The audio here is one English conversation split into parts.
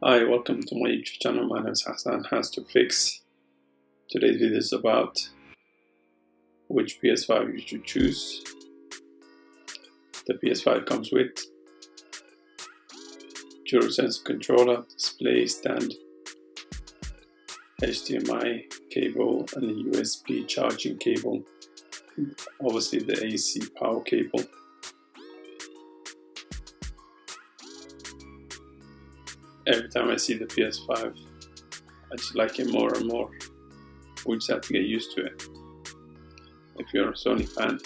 Hi, welcome to my YouTube channel. My name is HassToFix. Today's video is about which PS5 you should choose. The PS5 comes with DualSense controller, display stand, HDMI cable and a USB charging cable, obviously the AC power cable. Every time I see the PS5, I just like it more and more. We just have to get used to it. If you're a Sony fan,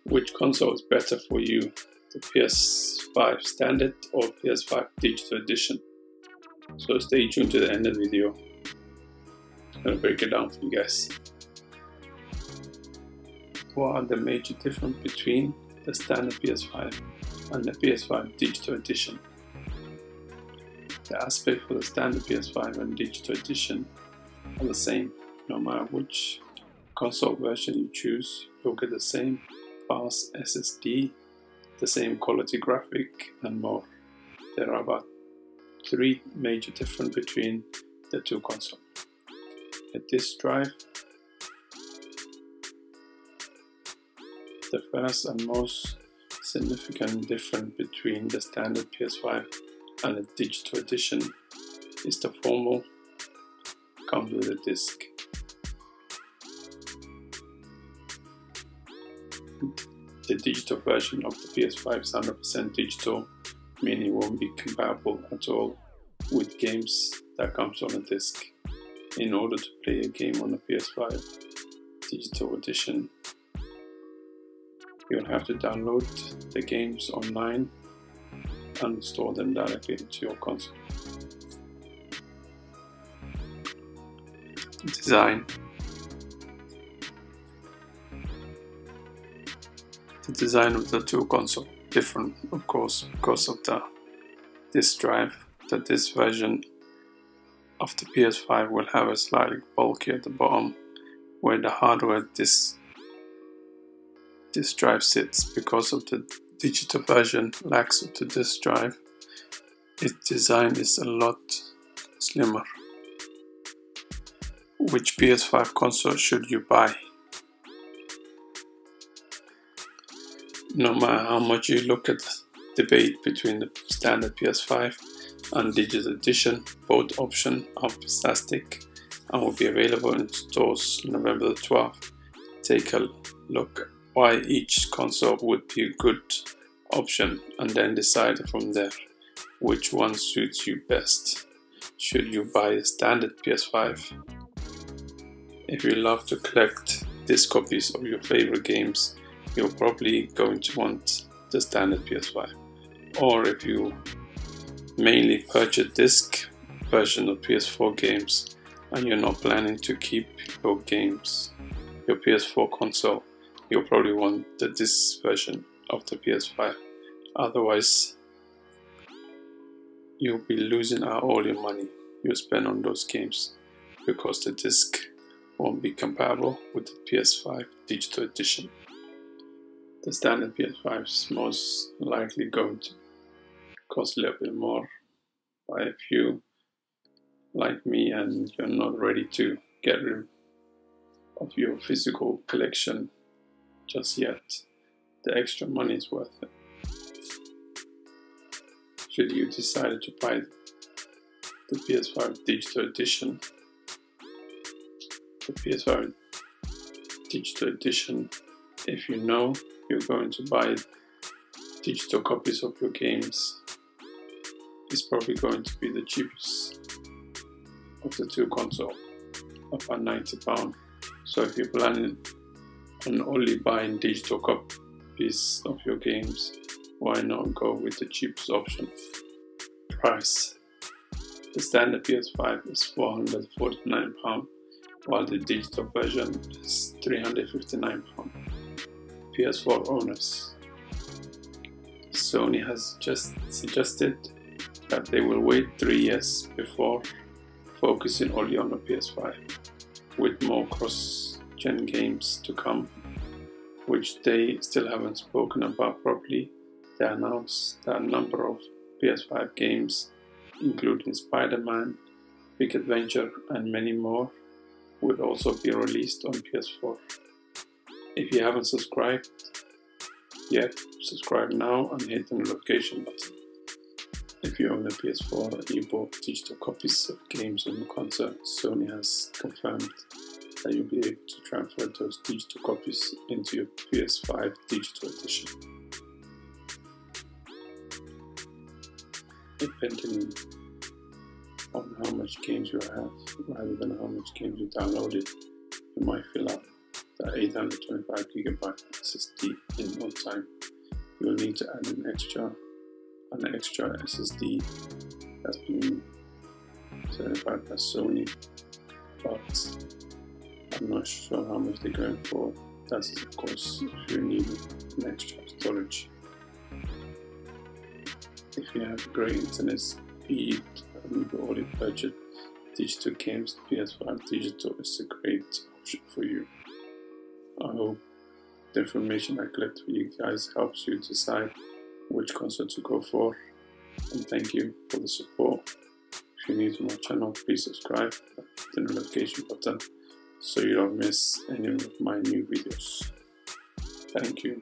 which console is better for you? The PS5 Standard or PS5 Digital Edition? So stay tuned to the end of the video. I'm going to break it down for you guys. What are the major differences between the Standard PS5 and the PS5 Digital Edition? The aspect for the Standard PS5 and Digital Edition are the same. No matter which console version you choose, you'll get the same fast SSD, the same quality graphic and more. There are about 3 major differences between the two consoles. A disk drive. The first and most significant difference between the Standard PS5 and the Digital Edition is the formal comes with a disc. The digital version of the PS5 is 100% digital, meaning it won't be compatible at all with games that comes on a disc. In order to play a game on a PS5 Digital Edition, you'll have to download the games online and store them directly into your console. Design. The design of the two consoles different, of course, because of the disk drive. The disk version of the PS5 will have a slightly bulky at the bottom, where the hardware disk drive sits. Because of the digital version lacks of the disk drive, its design is a lot slimmer. Which PS5 console should you buy? No matter how much you look at the debate between the Standard PS5 and Digital Edition, both options are fantastic and will be available in stores November the 12th. Take a look why each console would be a good option and then decide from there which one suits you best. Should you buy a Standard PS5? If you love to collect disc copies of your favorite games, you're probably going to want the Standard PS5. Or if you mainly purchase disc version of PS4 games and you're not planning to keep your PS4 console, you'll probably want the disc version of the PS5. Otherwise, you'll be losing out all your money you spend on those games because the disc won't be compatible with the PS5 Digital Edition. The Standard PS5 is most likely going to cost a little bit more. But if you, like me, and you're not ready to get rid of your physical collection just yet, the extra money is worth it. Should you decide to buy the PS5 Digital Edition? The PS5 Digital Edition, if you know you're going to buy digital copies of your games, is probably going to be the cheapest of the two consoles, about £90. So if you're planning on only buying digital copies of your games, why not go with the cheapest option? Price. The Standard PS5 is £449, while the digital version is £359. PS4 owners. Sony has just suggested that they will wait 3 years before focusing only on the PS5, with more cross-gen games to come, which they still haven't spoken about properly. They announced that a number of PS5 games including Spider-Man, Big Adventure, and many more, will also be released on PS4. If you haven't subscribed yet, subscribe now and hit the notification button. If you own a PS4 or you bought digital copies of games on the console, Sony has confirmed that you'll be able to transfer those digital copies into your PS5 digital edition. Depending on how much games you have, rather than how much games you downloaded, you might fill up the 825GB SSD in no time. You will need to add an extra SSD that's been certified by Sony, but I'm not sure how much they're going for. That is, of course, if you need an extra storage. If you have great internet speed and you already budget digital games, PS5 Digital is a great option for you. I hope the information I collect for you guys helps you decide which console to go for, and thank you for the support. If you're new to my channel, please subscribe and hit the notification button so you don't miss any of my new videos. Thank you.